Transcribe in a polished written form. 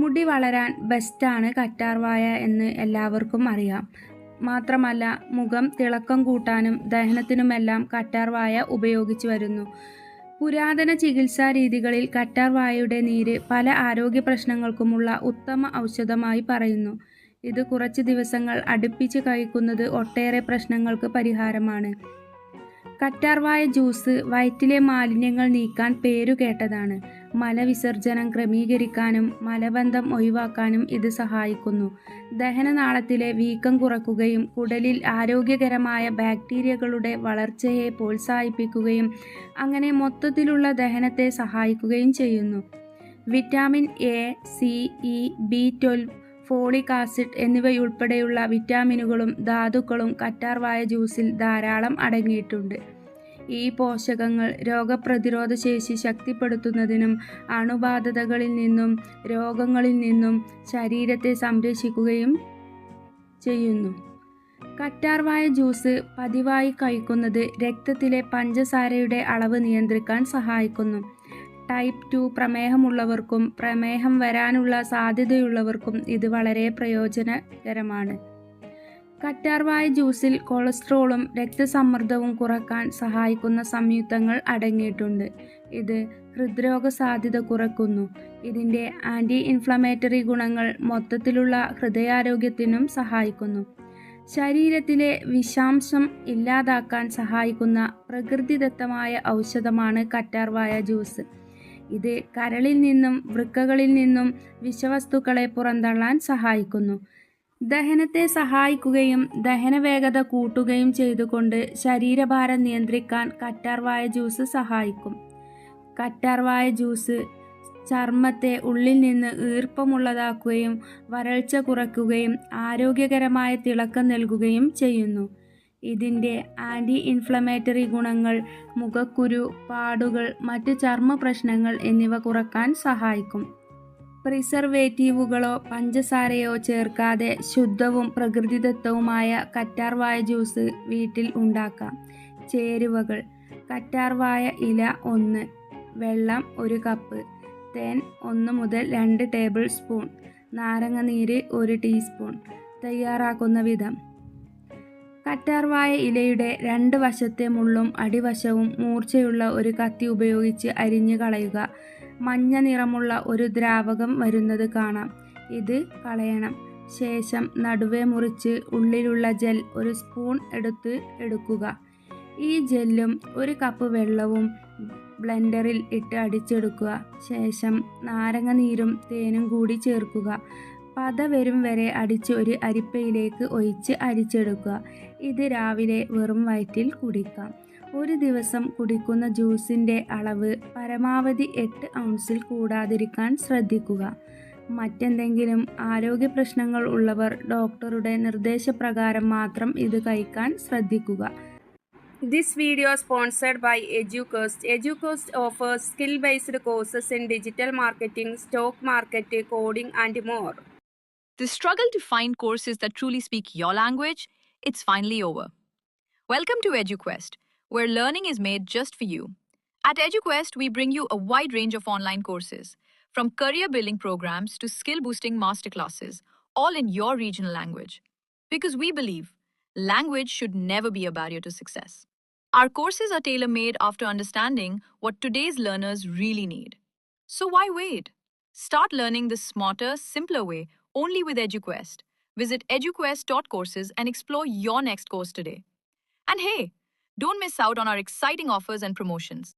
മുടി വളരാൻ ബെസ്റ്റാണ് കറ്റാർവാഴ എന്ന് എല്ലാവർക്കും അറിയാം. മാത്രമല്ല മുഖം തിളക്കം കൂട്ടാനും ദഹനത്തിനുമെല്ലാം കറ്റാർവാഴ ഉപയോഗിച്ചു വരുന്നു. പുരാതന ചികിത്സാ രീതികളിൽ കറ്റാർവാഴയുടെ നീര് പല ആരോഗ്യ പ്രശ്നങ്ങൾക്കുമുള്ള ഉത്തമ ഔഷധമായി പറയുന്നു. ഇത് കുറച്ച് ദിവസങ്ങൾ അടുപ്പിച്ച് കഴിക്കുന്നത് ഒട്ടേറെ പ്രശ്നങ്ങൾക്ക് പരിഹാരമാണ്. കറ്റാർവാഴ ജ്യൂസ് വയറ്റിലെ മാലിന്യങ്ങൾ നീക്കാൻ പേരുകേട്ടതാണ്. മലവിസർജനം ക്രമീകരിക്കാനും മലബന്ധം ഒഴിവാക്കാനും ഇത് സഹായിക്കുന്നു. ദഹനനാളത്തിലെ വീക്കം കുറയ്ക്കുകയും കുടലിൽ ആരോഗ്യകരമായ ബാക്ടീരിയകളുടെ വളർച്ചയെ പ്രോത്സാഹിപ്പിക്കുകയും അങ്ങനെ മൊത്തത്തിലുള്ള ദഹനത്തെ സഹായിക്കുകയും ചെയ്യുന്നു. Vitamin A, C, E, B12, folic acid എന്നിവയുൾപ്പെടെയുള്ള വിറ്റാമിനുകളും ധാതുക്കളും കറ്റാർവാഴ ജ്യൂസിൽ ധാരാളം അടങ്ങിയിട്ടുണ്ട്. ഈ പോഷകങ്ങൾ രോഗപ്രതിരോധ ശേഷി ശക്തിപ്പെടുത്തുന്നതിനും അണുബാധകളിൽ നിന്നും രോഗങ്ങളിൽ നിന്നും ശരീരത്തെ സംരക്ഷിക്കുകയും ചെയ്യുന്നു. കറ്റാർവാഴ ജ്യൂസ് പതിവായി കഴിക്കുന്നത് രക്തത്തിലെ പഞ്ചസാരയുടെ അളവ് നിയന്ത്രിക്കാൻ സഹായിക്കുന്നു. ടൈപ്പ് 2 പ്രമേഹമുള്ളവർക്കും പ്രമേഹം വരാനുള്ള സാധ്യതയുള്ളവർക്കും ഇത് വളരെ പ്രയോജനകരമാണ്. കറ്റാർവാഴ ജ്യൂസിൽ കൊളസ്ട്രോളും രക്തസമ്മർദ്ദവും കുറയ്ക്കാൻ സഹായിക്കുന്ന സംയുക്തങ്ങൾ അടങ്ങിയിട്ടുണ്ട്. ഇത് ഹൃദ്രോഗ സാധ്യത കുറയ്ക്കുന്നു. ഇതിൻ്റെ ആൻറ്റി ഇൻഫ്ലമേറ്ററി ഗുണങ്ങൾ മൊത്തത്തിലുള്ള ഹൃദയാരോഗ്യത്തിനും സഹായിക്കുന്നു. ശരീരത്തിലെ വിഷാംശം ഇല്ലാതാക്കാൻ സഹായിക്കുന്ന പ്രകൃതിദത്തമായ ഔഷധമാണ് കറ്റാർവാഴ ജ്യൂസ്. ഇത് കരളിൽ നിന്നും വൃക്കകളിൽ നിന്നും വിഷവസ്തുക്കളെ പുറന്തള്ളാൻ സഹായിക്കുന്നു. ദഹനത്തെ സഹായിക്കുകയും ദഹനവേഗത കൂട്ടുകയും ചെയ്തുകൊണ്ട് ശരീരഭാരം നിയന്ത്രിക്കാൻ കറ്റാർവാഴ ജ്യൂസ് സഹായിക്കും. കറ്റാർവാഴ ജ്യൂസ് ചർമ്മത്തെ ഉള്ളിൽ നിന്ന് ഈർപ്പമുള്ളതാക്കുകയും വരൾച്ച കുറയ്ക്കുകയും ആരോഗ്യകരമായ തിളക്കം നൽകുകയും ചെയ്യുന്നു. ഇതിൻ്റെ ആൻറ്റി ഇൻഫ്ലമേറ്ററി ഗുണങ്ങൾ മുഖക്കുരു, പാടുകൾ, മറ്റ് ചർമ്മ പ്രശ്നങ്ങൾ എന്നിവ കുറയ്ക്കാൻ സഹായിക്കും. പ്രിസർവേറ്റീവുകളോ പഞ്ചസാരയോ ചേർക്കാതെ ശുദ്ധവും പ്രകൃതിദത്തവുമായ കറ്റാർവാഴ ജ്യൂസ് വീട്ടിൽ ഉണ്ടാക്കാം. ചേരുവകൾ: കറ്റാർവാഴ ഇല 1, വെള്ളം 1 കപ്പ്, തേൻ 1 മുതൽ 2 ടേബിൾ സ്പൂൺ, നാരങ്ങനീര് 1 ടീസ്പൂൺ. തയ്യാറാക്കുന്ന വിധം: കറ്റാർവാഴ ഇലയുടെ 2 വശത്തെ മുള്ളും അടിവശവും മൂർച്ചയുള്ള ഒരു കത്തി ഉപയോഗിച്ച് അരിഞ്ഞു കളയുക. മഞ്ഞ നിറമുള്ള ഒരു ദ്രാവകം വരുന്നത് കാണാം. ഇത് കളയണം. ശേഷം നടുവേ മുറിച്ച് ഉള്ളിലുള്ള ജെൽ 1 സ്പൂൺ എടുക്കുക. ഈ ജെല്ലും 1 കപ്പ് വെള്ളവും ബ്ലെൻഡറിൽ ഇട്ട് അടിച്ചെടുക്കുക. ശേഷം നാരങ്ങനീരും തേനും കൂടി ചേർക്കുക. പത വരും വരെ അടിച്ച് ഒരു അരിപ്പയിലേക്ക് ഒഴിച്ച് അരിച്ചെടുക്കുക. ഇത് രാവിലെ വെറും വയറ്റിൽ കുടിക്കാം. ഒരു ദിവസം കുടിക്കുന്ന ജ്യൂസിൻ്റെ അളവ് പരമാവധി 8 ഔൺസിൽ കൂടാതിരിക്കാൻ ശ്രദ്ധിക്കുക. മറ്റെന്തെങ്കിലും ആരോഗ്യ പ്രശ്നങ്ങൾ ഉള്ളവർ ഡോക്ടറുടെ നിർദ്ദേശപ്രകാരം മാത്രം ഇത് കഴിക്കാൻ ശ്രദ്ധിക്കുക. This video is sponsored by EduQuest. EduQuest offers skill-based courses in digital marketing, stock market, coding, and more. The struggle to find courses that truly speak your language, it's finally over. Welcome to EduQuest, where learning is made just for you. At EduQuest, we bring you a wide range of online courses, from career building programs to skill boosting masterclasses, all in your regional language. Because we believe language should never be a barrier to success. Our courses are tailor-made after understanding what today's learners really need. So why wait? Start learning the smarter, simpler way only with EduQuest. Visit eduquest.courses and explore your next course today. And hey, don't miss out on our exciting offers and promotions.